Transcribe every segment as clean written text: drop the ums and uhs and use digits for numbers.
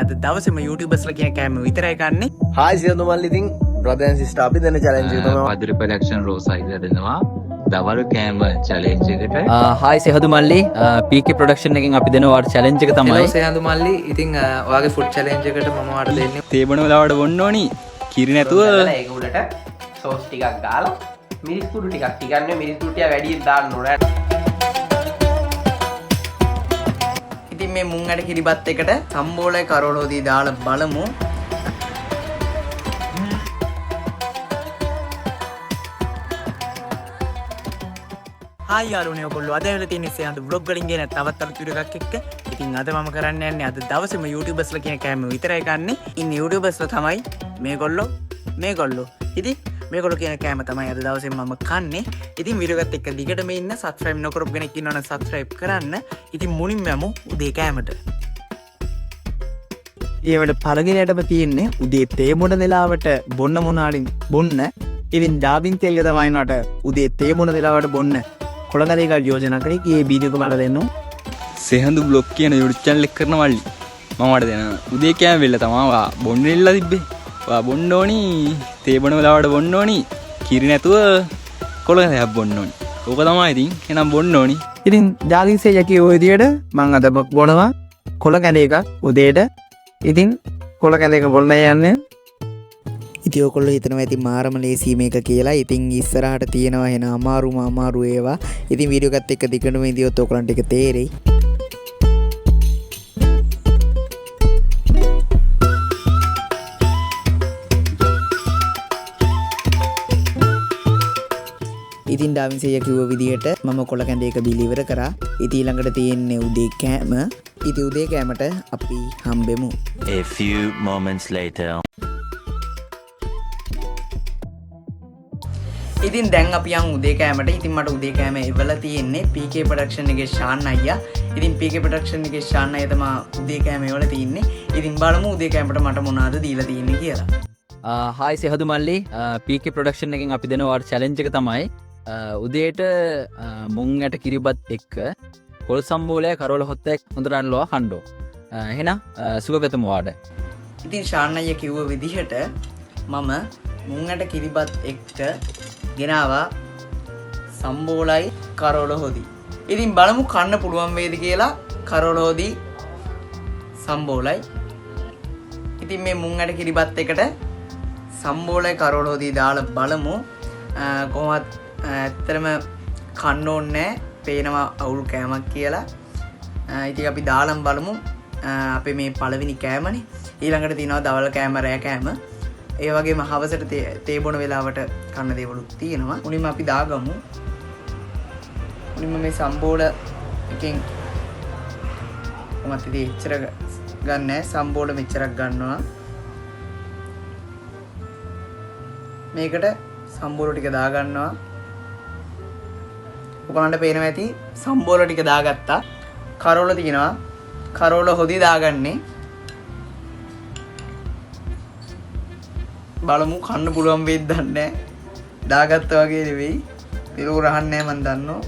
අද දවසේම YouTubers ලා කියන කෑම විතරයි කන්නේ. හායි සියලු මල්ලි ඉතින් බ්‍රදර් ඇන්ඩ් සිස්ටර් අපි දෙන චැලෙන්ජ් එක තමයි වදුරු ප්‍රොඩක්ෂන් රෝසයිද දෙනවා දවල් කෑම චැලෙන්ජ් එකට. හායි සෙහදු මල්ලි PK ප්‍රොඩක්ෂන් එකෙන් අපි දෙනවා චැලෙන්ජ් එක තමයි. සෙහදු මල්ලි ඉතින් ඔයාගේ ෆුඩ් චැලෙන්ජ් එකට මම ඔයාලට දෙන්නේ තේ බොන වෙලාවට බොන්න ඕනි. කිරි නැතුව ඒක උඩට සෝස් ටිකක් දාලා මිරිස් කුඩු ටිකක් ටිකන්නේ මිරිස් කුඩු ටික වැඩියෙන් දාන්න ඕනේ. ඉතින් මේ මුං ඇට කිරිබත් එකට සම්බෝලයි කරෝලෝදී දාලා බලමු. හායි යාළුවනේ ඔයගොල්ලෝ අද වෙලා තියෙන සේන්තු vlog වලින් ගෙන තවත් අලුත් වීඩියෝ එකක් එක්ක. ඉතින් අද මම කරන්න යන්නේ අද දවසේම YouTubers ලා කියන කෑම විතරයි කන්නේ. ඉන්නේ YouTubers ලා තමයි මේගොල්ලෝ. ඉතින් මේගොල්ලෝ කියන කෑම තමයි අද දවසේ මම කන්නේ. ඉතින් වීඩියෝ එකත් එක්ක දිගටම ඉන්න subscribe නොකරපු කෙනෙක් ඉන්නවනම් subscribe කරන්න. ඉතින් මුලින්ම යමු උදේ කෑමට. ඊවල පළගෙනටම තියෙන්නේ උදේ තේ මොන වෙලාවට බොන්න මොනාලින් බොන්න. ඉතින් ඩාබින් තෙල් එක තමයි නට උදේ තේ මොන වෙලාවට බොන්න. කොළඟලේක යෝජනා කරේ කී වීඩියෝ එක බලලා දෙන්නු. සෙහඳු බ්ලොග් කියන YouTube channel එක කරන මල්ලි. මම වඩ දෙන උදේ කෑම වෙල්ල තමයි වා බොන්න ඉල්ලලා තිබ්බේ. වා බොන්න ඕනි තේ බොන වෙලාවට බොන්න ඕනි. කිරි නැතුව කොළඟලයක් බොන්න ඕනි. ඕක තමයි ඉතින් එහෙනම් බොන්න ඕනි. ඉතින් ජාගින්සේ යකී ওই විදියට මම අද බොනවා කොළඟලේ එකක් උදේට. ඉතින් කොළඟලේක බොන්න යන්නේ. ඉතින් ඔයගොල්ලෝ හිතනවා ඉතින් මාරම ලේසි මේක කියලා. ඉතින් ඉස්සරහට තියෙනවා එන අමාරු ඒවා. ඉතින් වීඩියෝ එකත් එක්ක දිගටම ඉදියොත් ඔයගොල්ලන්ට ඒක තේරෙයි. ඉතින් ඩාවින්සේ කිව්ව විදිහට මම කොළ කැඳ එක බිලි ඉවර කරා. ඉතින් ඊළඟට තියෙන්නේ උදේ කෑම. ඉතින් උදේ කෑමට අපි හම්බෙමු. A few moments later. ඉතින් දැන් අපි යන් උදේ කෑමට. ඉතින් මට උදේ කෑම ඉවලා තියෙන්නේ PK ප්‍රොඩක්ෂන් එකේ ශාන් අයියා. ඉතින් PK ප්‍රොඩක්ෂන් එකේ ශාන් අයියා තමයි උදේ කෑම ඉවලා තින්නේ. ඉතින් බලමු උදේ කෑමට මට මොනවද දීලා තියෙන්නේ කියලා. හායි සෙහදු මල්ලි PK ප්‍රොඩක්ෂන් එකෙන් අපි දෙනවා චැලෙන්ජ් එක තමයි උදේට මුං ඇට කිරිබත් එක්ක කොල් සම්බෝලය කරෝල හොත්තයක් හොඳට අල්ලුවා කණ්ඩෝ. එහෙනම් සුබ පැතුම් වාට. ඉතින් ශාන් අයියා කිව්ව විදිහට මම මුං ඇට කිරිබත් එක්ක ගෙනාවා සම්බෝලයි කරෝල හොදි. ඉතින් බලමු කන්න පුළුවන් වේද කියලා කරෝල හොදි සම්බෝලයි. ඉතින් මේ මුං ඇට කිරිබත් එකට සම්බෝලයි කරෝල හොදි දාලා බලමු. කොහොමත් ඇත්තටම කන්න ඕනේ පේනවා අවුල් කෑමක් කියලා. ඉතින් අපි දාලම් බලමු. අපේ මේ පළවෙනි කෑමනේ. ඊළඟට තියෙනවා දවල් කෑම රෑ කෑම. ඒ වගේම හවසට තේ බොන වෙලාවට කන්න දේවලුත් තියෙනවා. මුලින්ම අපි දාගමු. මුලින්ම මේ සම්බෝල එකෙන් කොහොමද ඉතින් එච්චර ගන්න සම්බෝල මෙච්චරක් ගන්නවා. මේකට සම්බෝල ටික දාගන්නවා. ඔයගලන්ට පේනවා ඇති සම්බෝල ටික දාගත්තා. කරෝල තියෙනවා. කරෝල හොදි දාගන්නේ. බලමු කන්න පුළුවන් වේද දන්නේ නැහැ. දාගත්තා වගේ නෙවෙයි. පිරෝ රහන්නේ මන් දන්නවා.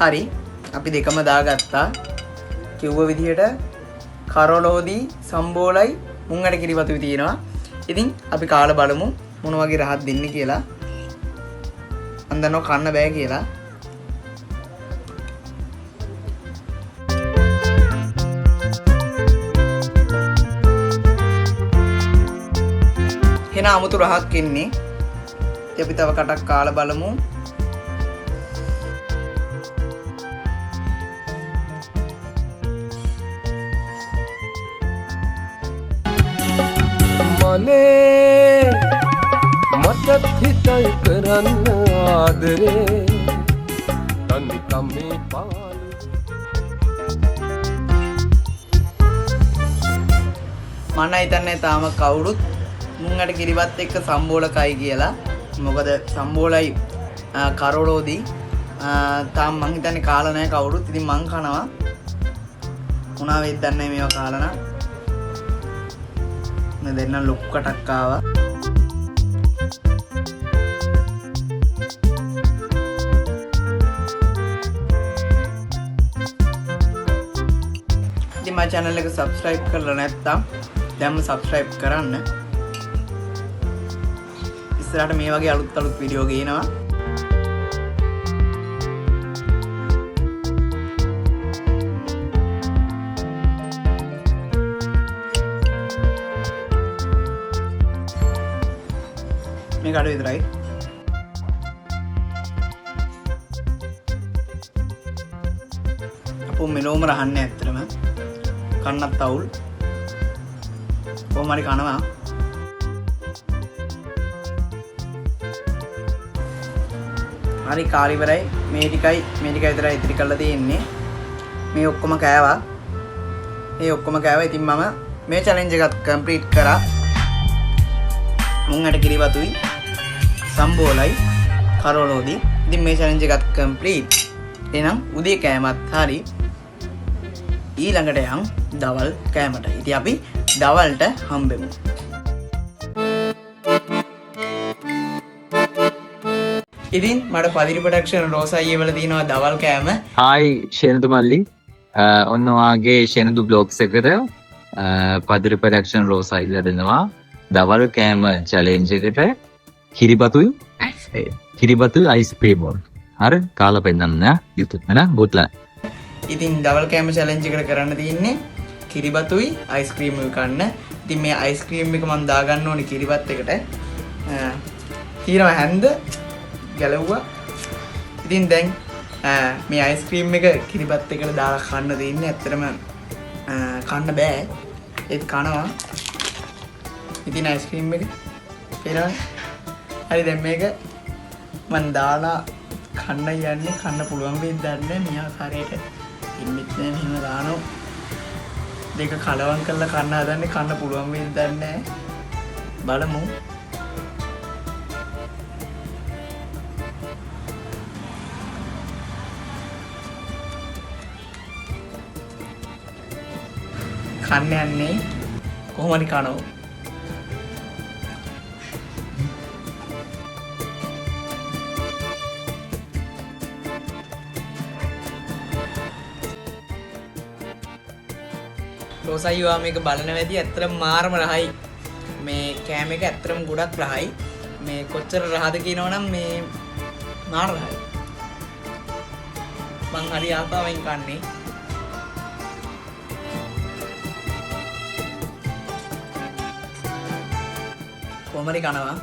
හරි. අපි දෙකම දාගත්තා. කිව්ව විදිහට කරෝලෝදී සම්බෝලයි මුං ඇට කිරිබතුයි තියෙනවා. ඉතින් අපි කාලා බලමු මොන වගේ රහක් දෙන්නේ කියලා. මන් දන්නවා කන්න බෑ කියලා. එන අමුතු රහක් එන්නේ. අපි තව කටක් කාලා බලමු. මනේ මට හිතයි කරන්න ආදරේ තනි කම්මේ පාලු මම හිතන්නේ තාම කවුරුත් මුං ඇට කිරිබත් එක්ක සම්බෝල කයි කියලා. මොකද සම්බෝලයි කරෝලෝදී තාම මං හිතන්නේ කාලා නැහැ කවුරුත්. ඉතින් මං කනවා. මොනවා වෙයිද දන්නේ නැහැ මේවා කාලා නම්. මේ දෙන්න ලොකු කටක් ආවා. ඉතින් මගේ channel එක subscribe කරලා නැත්නම් දැන්ම subscribe කරන්න. ඉස්සරහට මේ වගේ අලුත් වීඩියෝ ගේනවා. මේක අඩු විතරයි. අපෝ මෙලොවම රහන්නේ ඇත්තටම. කන්නත් අවුල්. කොහොම හරි කනවා. හරි කාලි ඉවරයි. මේ ටිකයි විතරයි ඉතිරි කරලා තියෙන්නේ. මේ ඔක්කොම කෑවා. ඉතින් මම මේ challenge එකත් complete කරා. මුංගට කිරිබතුයි සම්බෝලයි කරවලෝදි. ඉතින් මේ challenge එකත් complete. එහෙනම් උදේ කෑමත් හරි ඊළඟට යන් දවල් කෑමට. ඉතින් අපි දවල්ට හම්බෙමු. ඉතින් මට පදිරි ප්‍රොඩක්ෂන් රෝසයියේ වල තියෙනවා දවල් කෑම. හායි ෂෙනදු මල්ලි. ඔන්න වාගේ ෂෙනදු බ්ලොග්ස් එකට පදිරි ප්‍රොඩක්ෂන් රෝසයිලා දෙනවා දවල් කෑම චැලෙන්ජ් එකට කිරිබතුයි අයිස් ක්‍රීම් බෝල්. හරි කාලා පෙන්නන්න YouTube එක ගොඩලා. ඉතින් දවල් කෑම challenge එකට කරන්න තියෙන්නේ කිරිබතුයි අයිස් ක්‍රීම් එක කන්න. ඉතින් මේ අයිස් ක්‍රීම් එක මම දාගන්න ඕනේ කිරිබත් එකට. తీරම හැන්ද ගැලවුවා. ඉතින් දැන් මේ අයිස් ක්‍රීම් එක කිරිබත් එකට දාලා කන්න දෙන්නේ. ඇත්තටම කන්න බෑ. ඒත් කනවා. ඉතින් අයිස් ක්‍රීම් එක පේනවනේ. හරි දැන් මේක මම දාලා කන්න යන්නේ. කන්න පුළුවන් වෙයිද දන්නේ නැහැ. මියා කාරයට ඉන්නෙත් නැහැ. මෙහෙම දානවා. දෙක කලවම් කරලා කන්න හදන්නේ. කන්න පුළුවන් වෙයිද දන්නේ නැහැ. බලමු. කන්න යන්නේ කොහොම හරි කනවා. රෝසයිවා මේක බලන වැඩි ඇත්තටම මාරම රහයි. මේ කෑම එක ඇත්තටම ගොඩක් රහයි. මේ කොච්චර රහද කියනවනම් මේ මාර රහයි. මං හරි ආසාවෙන් කන්නේ. කොහොම හරි කනවා.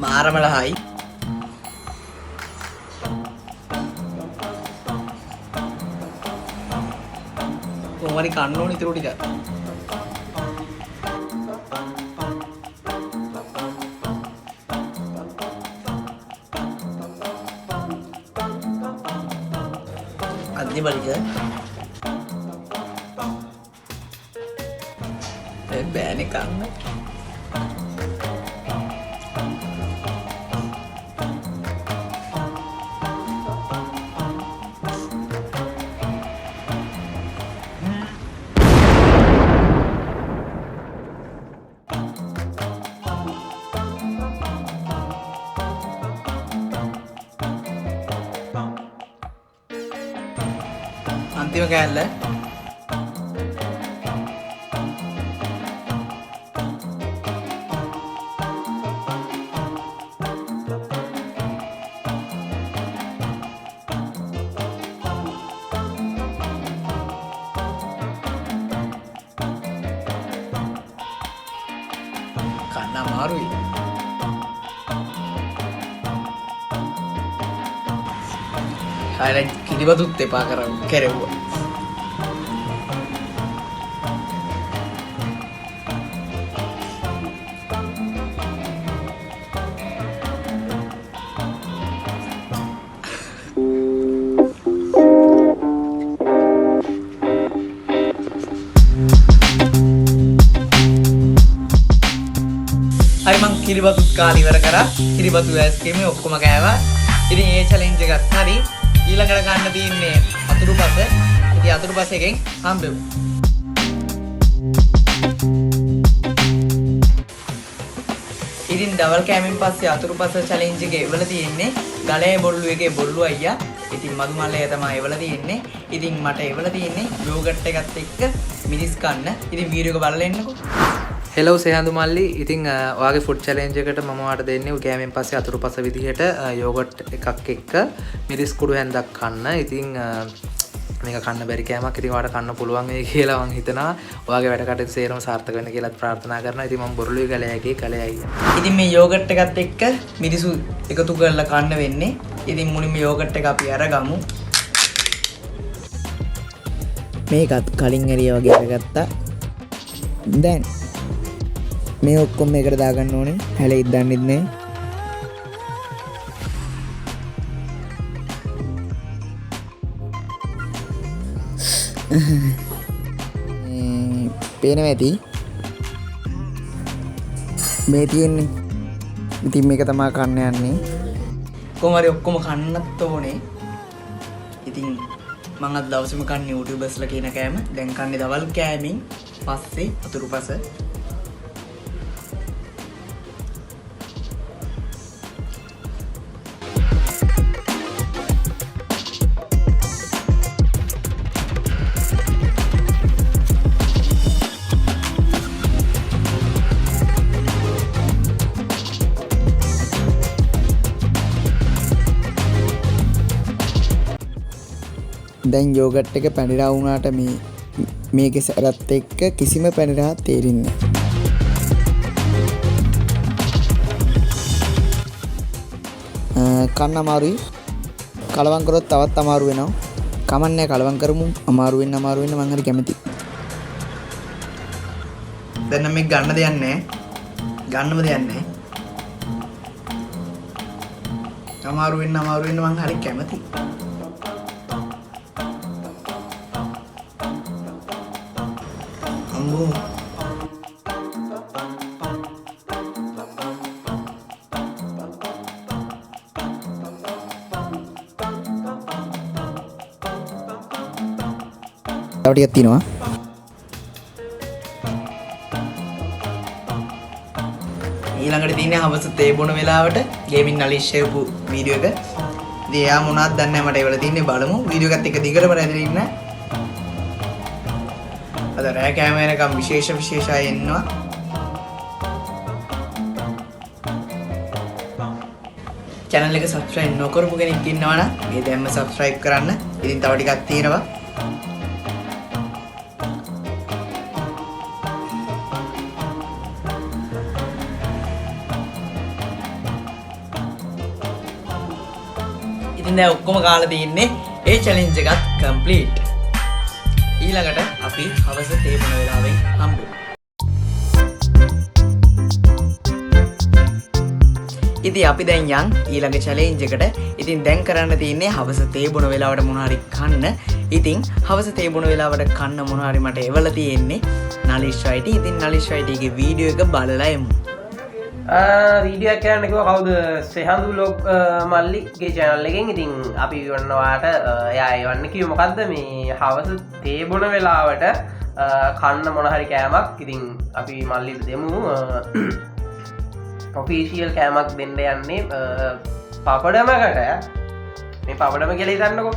මාරම ලහයි. කොහොම හරි කන්න ඕනේ ඊටු ටික. අද්දි බලික. බෑනේ කන්න. අන්තිම කෑල්ල. කන්න අමාරුයි. හයිලයිට් කිරිබතුත් එපා කෙරෙව්වා. හරි වගේ මං කිරිබතුත් කාලා ඉවර කරා. කිරිබතු ඇස්ක්‍රීම් ඔක්කොම කෑවා. ඉතින් ඒ චැලෙන්ජ් එකත් හරි. ඊළඟට ගන්න තියෙන්නේ අතුරුපස. ඉතින් අතුරුපස එකෙන් හම්බෙමු. ඉතින් ඩබල් කෑමෙන් පස්සේ අතුරුපස චැලෙන්ජ් එකේ ඉවල තියෙන්නේ ගලේ බොල්ලු එකේ බොල්ලු අයියා. ඉතින් මදු මල්ලේ තමයි ඉවල තියෙන්නේ. ඉතින් මට ඉවල තියෙන්නේ යෝගට් එකත් එක්ක මිරිස් කන්න. ඉතින් වීඩියෝ එක බලලා එන්නකෝ. හෙලෝ සේහන්දු මල්ලි. ඉතින් ඔයාගේ ෆුඩ් චැලෙන්ජ් එකට මම ඔයාලට දෙන්නේ කෑමෙන් පස්සේ අතුරුපස විදිහට යෝගට් එකක් එක්ක මිරිස් කුඩු හැන්දක් කන්න. ඉතින් මේක කන්න බැරි කෑමක්. ඉතින් ඔයාලට කන්න පුළුවන් වෙයි කියලා මම හිතනවා. ඔයාගේ වැඩ කටයුතු සේරම සාර්ථක වෙන්න කියලා ප්‍රාර්ථනා කරනවා. ඉතින් මම බොරළුවේ ගලයගේ කලයයි. ඉතින් මේ යෝගට් එකත් එක්ක මිරිසු එකතු කරලා කන්න වෙන්නේ. ඉතින් මුලින්ම යෝගට් එක අපි අරගමු. මේකත් කලින් ඇරිය වගේ අරගත්තා. දැන් මේ ඔක්කොම මේකට දාගන්න ඕනේ. හැලෙයිද දන්නෙත් නෑ. පේනවා ඇති මේ තියෙන්නේ. ඉතින් මේක තමයි කන්න යන්නේ. කොහොම හරි ඔක්කොම කන්නත් ඕනේ. ඉතින් මම අද දවසේම කන්නේ YouTubersලා කියන කෑම. දැන් කන්නේ දවල් කෑමින් පස්සේ අතුරුපස. දැන් යෝගට් එක පැණිරා වුණාට මේකේ සැරත් එක්ක කිසිම පැණිරා තේරෙන්නේ නැහැ. කන්න අමාරුයි. කලවම් කරොත් තවත් අමාරු වෙනවා. කමන්නේ කලවම් කරමු. අමාරු වෙන්න මම හරි කැමතියි. දැන් නම් මේක ගන්න දෙයක් නැහැ. ගන්නම දෙයක් නැහැ. අමාරු වෙන්න මම හරි කැමතියි. අම්බෝ තව ටිකක් තියෙනවා. ඊළඟට තියෙන්නේ හවස තේ බොන වෙලාවට ගේමින් නලිෂ් ෂේපු වීඩියෝ එක. ඉතින් එයා මොනවද දන්නේ නැහැ. මට ඒවල තියෙන්නේ බලමු. වීඩියෝ එකත් එක්ක දිගටම රැඳිලා ඉන්න. අද රෑ කෑම වෙනකම් විශේෂ අය එන්නවා. channel එක subscribe නොකරපු කෙනෙක් ඉන්නවා නම් මේ දැම්ම subscribe කරන්න. ඉතින් තව ටිකක් තියෙනවා. ඉතින් දැන් ඔක්කොම කාලා තින්නේ ඒ challenge එකත් complete. ඊළඟට අපි හවස තේ බොන වෙලාවෙන් හම්බෙමු. ඉතින් අපි දැන් යන් ඊළඟ challenge එකට. ඉතින් දැන් කරන්න තියෙන්නේ හවස තේ බොන වෙලාවට මොන හරි කන්න. ඉතින් හවස තේ බොන වෙලාවට කන්න මොන හරි මට එවල තියෙන්නේ නලිෂ් IT. ඉතින් නලිෂ් IT ගේ වීඩියෝ එක බලලා එමු. වීඩියෝ එක කරන්න කිව්වා කවුද? සෙහන්දු vlog මල්ලිගේ channel එකෙන්. ඉතින් අපි වන්නවාට එයා එවන්න කිව්වේ මොකද්ද මේ හවස තේ බොන වෙලාවට කන්න මොන හරි කෑමක්. ඉතින් අපි මල්ලිට දෙමු. ඔෆිෂියල් කෑමක් දෙන්න යන්නේ පපඩමකට. මේ පපඩම කියලා හිතන්නකෝ.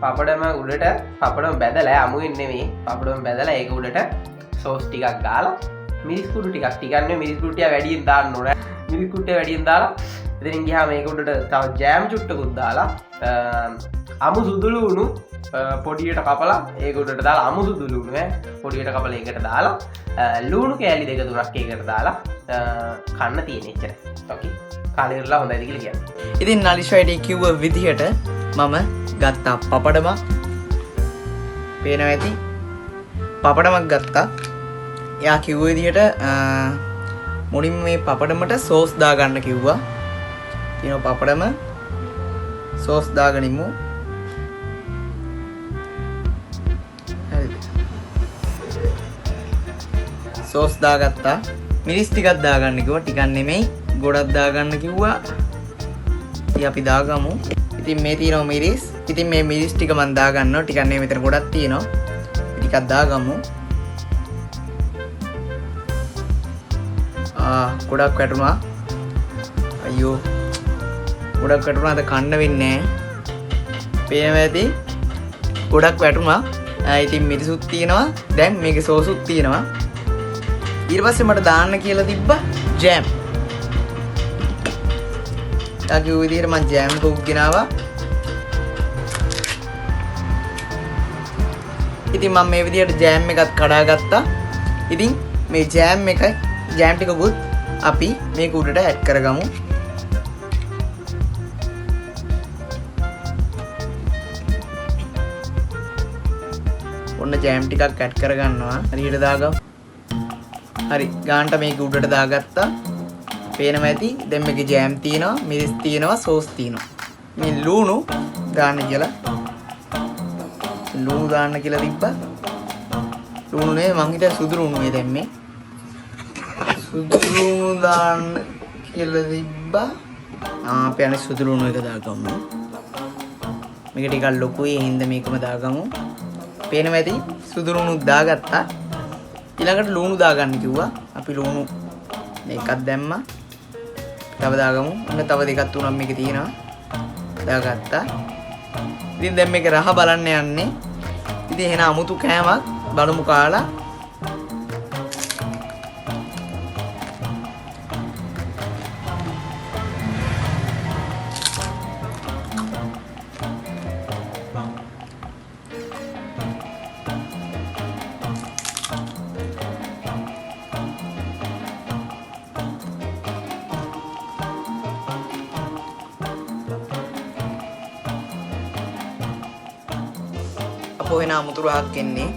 පපඩම උඩට පපඩම බැදලා අමුවෙන් නෙමෙයි. පපඩම බැදලා ඒක උඩට සෝස් ටිකක් ගාලා මිරිස් කුඩු ටිකක් ටිකන්නේ මිරිස් කුඩු ටික වැඩියෙන් දාන්න ඕනේ. මිරිස් කුඩු ටික වැඩියෙන් දාලා ඉතින් ගියාම මේක උඩට තව ජෑම් චුට්ටකුත් දාලා අමු සුදුළු උණු පොඩියට කපලා ඒක උඩට දාලා අමු සුදුළු උණු පොඩියට කපලා ඒකට දාලා ලුණු කෑලි දෙක තුනක් ඒකට දාලා කන්න තියෙන එච්චර. ඕකේ. කාලේ ඉරලා හොඳයිද කියලා කියන්නේ. ඉතින් නලිෂ් IT කිව්ව විදිහට මම ගත්තා පපඩමක්. පේනවා ඇති. පපඩමක් ගත්තා. එයා කිව්ව විදිහට මුලින්ම මේ පපඩමට සෝස් දාගන්න කිව්වා. තියෙනවා පපඩම සෝස් දාගනිමු. හරිද? සෝස් දාගත්තා. මිරිස් ටිකක් දාගන්න කිව්වා. ටිකක් නෙමෙයි ගොඩක් දාගන්න කිව්වා. ඉතින් අපි දාගමු. ඉතින් මේ තියෙනවා මිරිස්. ඉතින් මේ මිරිස් ටික මම දාගන්නවා. ටිකක් නෙමෙයි මෙතන ගොඩක් තියෙනවා. ටිකක් දාගමු. ගොඩක් වැටුණා. අයියෝ. ගොඩක් වැටුණා. අද කන්න වෙන්නේ නැහැ. පේනවා ඇති. ගොඩක් වැටුණා. ඉතින් මිරිසුත් තියෙනවා. දැන් මේකේ සෝසුත් තියෙනවා. ඊට පස්සේ මට දාන්න කියලා තිබ්බා ජෑම්. තාකි ඔය විදිහට මම ජෑම් එකක් ගෙනාවා. ඉතින් මම මේ විදිහට ජෑම් එකත් කඩා ගත්තා. ඉතින් මේ ජෑම් ටිකකුත් අපි මේක උඩට ඇඩ් කරගමු. ඔන්න ජෑම් ටිකක් ඇඩ් කරගන්නවා. හරියට දාගමු. හරි ගාන්ට මේක උඩට දාගත්තා. පේනවා ඇති. දැන් මේකේ ජෑම් තියෙනවා, මිරිස් තියෙනවා, සෝස් තියෙනවා. මේ ලුණු දාන්න කියලා. ලුණු දාන්න කියලා තිබ්බා. ලුණු නේ මං හිතා සුදු ලුණු නේ දැන් මේ. සුදු ලුණු දාන්න කියලා තිබ්බා. අපි අනේ සුදු ලුණු එක දාගමු. මේක ටිකක් ලොකුයි හින්දා මේකම දාගමු. පේනවා ඇති. සුදු ලුණු දාගත්තා. ඊළඟට ලුණු දාගන්න කිව්වා. අපි ලුණු මේකක් දැම්මා. තව දාගමු. ඔන්න තව දෙකක් තුනක් මේකේ තියෙනවා. දාගත්තා. ඉතින් දැන් මේක රහ බලන්න යන්නේ. ඉතින් එහෙනම් අමුතු කෑමක් බලමු කාලා. අපෝ වෙන අමුතු රහක් එන්නේ.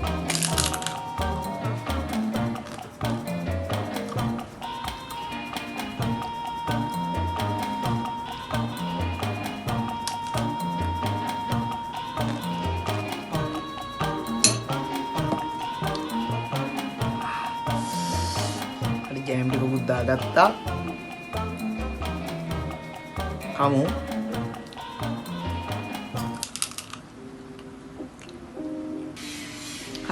හරි ජෑම් ටිකකුත් දාගත්තා. හමු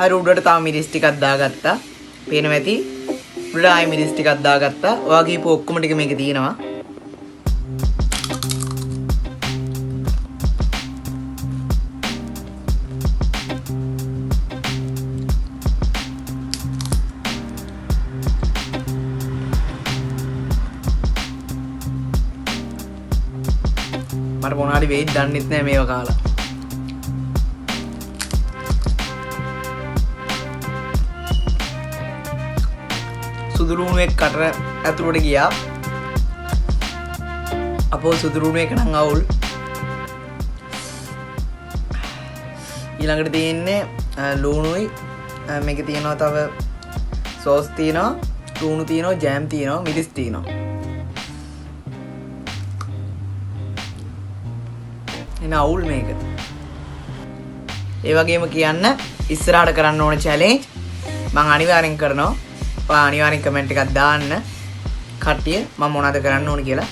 හරි උඩට තාම මිරිස් ටිකක් දාගත්තා. පේනවා ඇති. උඩට ආයෙ මිරිස් ටිකක් දාගත්තා. ඔයා කියපු ඔක්කොම ටික මේකේ තියෙනවා. මට මොනවාරි වෙයිද දන්නෙත් නෑ මේව කාලා. සුදු ලුණු එක කට ඇතුළට ගියා. අපෝ සුදු ලුණු එක නම් අවුල්. ඊළඟට තියෙන්නේ ලුණුයි. මේකේ තියෙනවා තව සෝස් තියෙනවා, ලුණු තියෙනවා, ජෑම් තියෙනවා, මිරිස් තියෙනවා. එන අවුල් මේක. ඒ වගේම කියන්න ඉස්සරහට කරන්න ඕන චැලෙන්ජ් මම අනිවාර්යෙන් කරනවා. ඔයා අනිවාර්යෙන් කමෙන්ට් එකක් දාන්න කට්ටිය මම මොනවද කරන්න ඕන කියලා.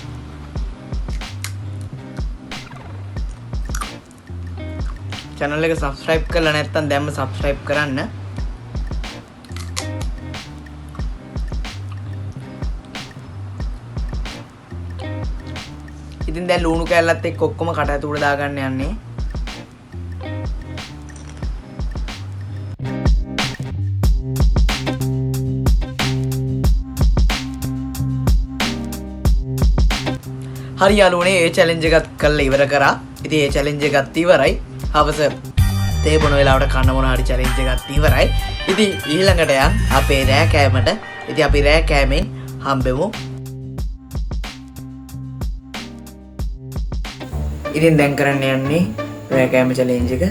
channel එක subscribe කරලා නැත්නම් දැන්ම subscribe කරන්න. ඉතින් දැන් ලුණු කෑල්ලත් එක්ක ඔක්කොම කට ඇතුළට දාගන්න යන්නේ. හරි යාළුවනේ ඒ චැලෙන්ජ් එකත් කරලා ඉවර කරා. ඉතින් ඒ චැලෙන්ජ් එකත් ඉවරයි. හවස තේ බොන වෙලාවට කන්න මොන හරි චැලෙන්ජ් එකත් ඉවරයි. ඉතින් ඊළඟට යන් අපේ රෑ කෑමට. ඉතින් අපි රෑ කෑමෙන් හම්බෙමු. ඉතින් දැන් කරන්න යන්නේ රෑ කෑම චැලෙන්ජ් එක.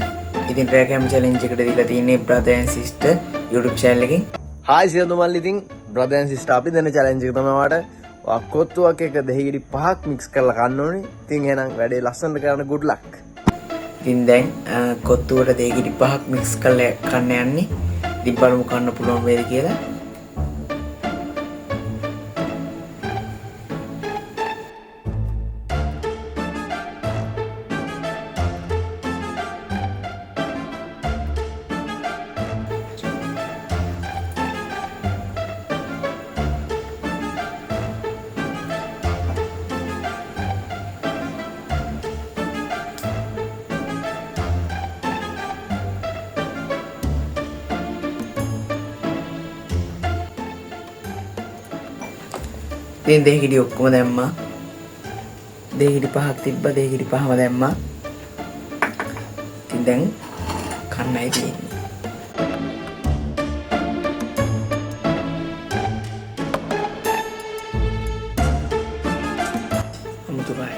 ඉතින් රෑ කෑම චැලෙන්ජ් එකට දීලා තියෙන්නේ brother and sister YouTube channel එකෙන්. Hi සියලු මල්ලි. ඉතින් brother and sister අපි දෙන challenge එක තමයි වාට කොත්තුවක් එක දෙහිගිරි 5ක් මික්ස් කරලා කන්න ඕනේ. ඉතින් එහෙනම් වැඩේ ලස්සනට කරන්න good luck. ඉතින් දැන් කොත්තුවට දෙහිගිරි 5ක් මික්ස් කරලා කන්න යන්නේ. ඉතින් බලමු කන්න පුළුවන් වේද කියලා. ඉතින් දෙහිගිඩි ඔක්කොම දැම්මා. දෙහිගිඩි 5ක් තිබ්බා. දෙහිගිඩි 5ම දැම්මා. ඉතින් දැන් කන්නයි තියෙන්නේ. අමුතුමයි.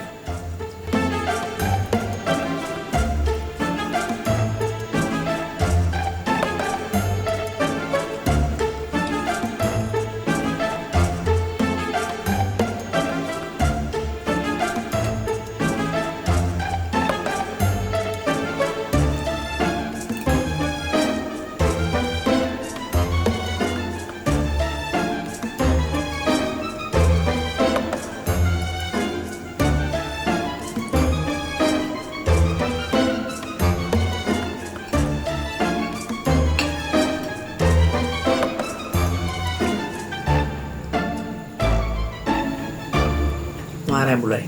මාරම් බුලයි.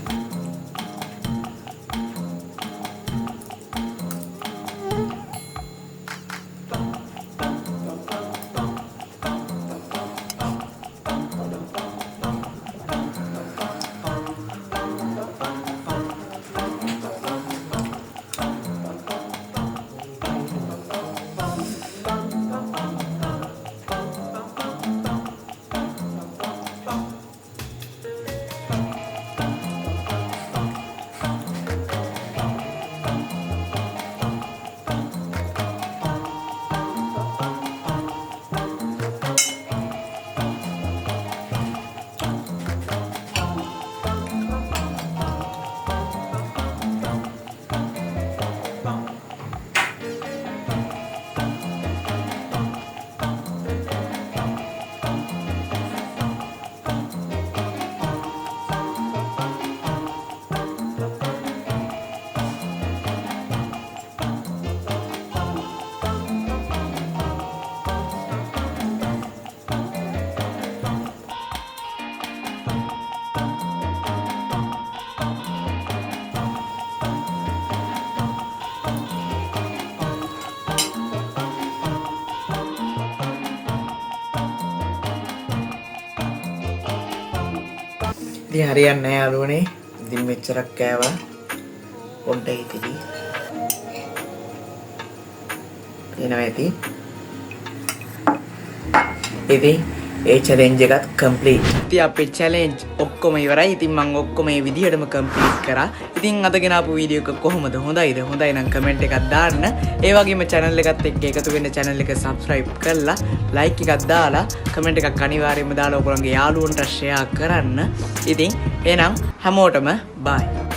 ඉතින් හරියන්නේ නැහැ යාළුවනේ. ඉතින් මෙච්චරක් කෑවා. පොඩ්ඩයි ඉතිරි. එනවා ඇති. ඉතින් ඒ චැලෙන්ජ් එකත් කම්ප්ලීට්. ඉතින් අපේ චැලෙන්ජ් ඔක්කොම ඉවරයි. ඉතින් මම ඔක්කොම මේ විදිහටම කම්ප්ලීට් කරා. ඉතින් අද ගෙනාපු වීඩියෝ එක කොහොමද? හොඳයිද? හොඳයි නම් කමෙන්ට් එකක් දාන්න. ඒ වගේම channel එකත් එක්ක එකතු වෙන්න channel එක subscribe කරලා like එකක් දාලා කමෙන්ට් එකක් අනිවාර්යයෙන්ම දාලා ඔයගොල්ලන්ගේ යාළුවන්ට share කරන්න. ඉතින් එහෙනම් හැමෝටම bye.